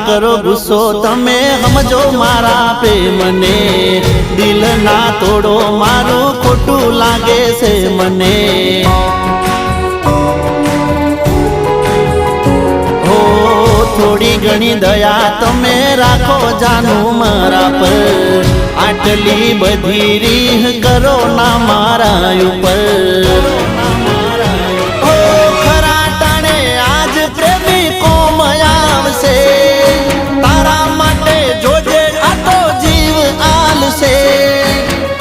કરો ગુસ્સો તમે સમજો મારા પ્રેમને, દિલ ના તોડો મારું ખોટું લાગે છે મને। થોડી ઘણી દયા તમે રાખો જાનું મારા પર, આટલી બધી રીહ કરો ના મારા ઉપર। ખરા ટાણે આજ પ્રેમી કોમ આવશે, તારા માટે જોજે આ તો જીવ આલશે।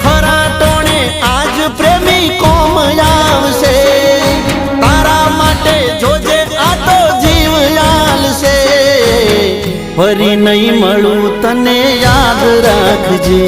ખરા ટાણે આજ પ્રેમી કોમ આવશે, તારા માટે જોજે આ તો જીવ આલશે। ફરી નહીં મળું તને યાદ રાખજે।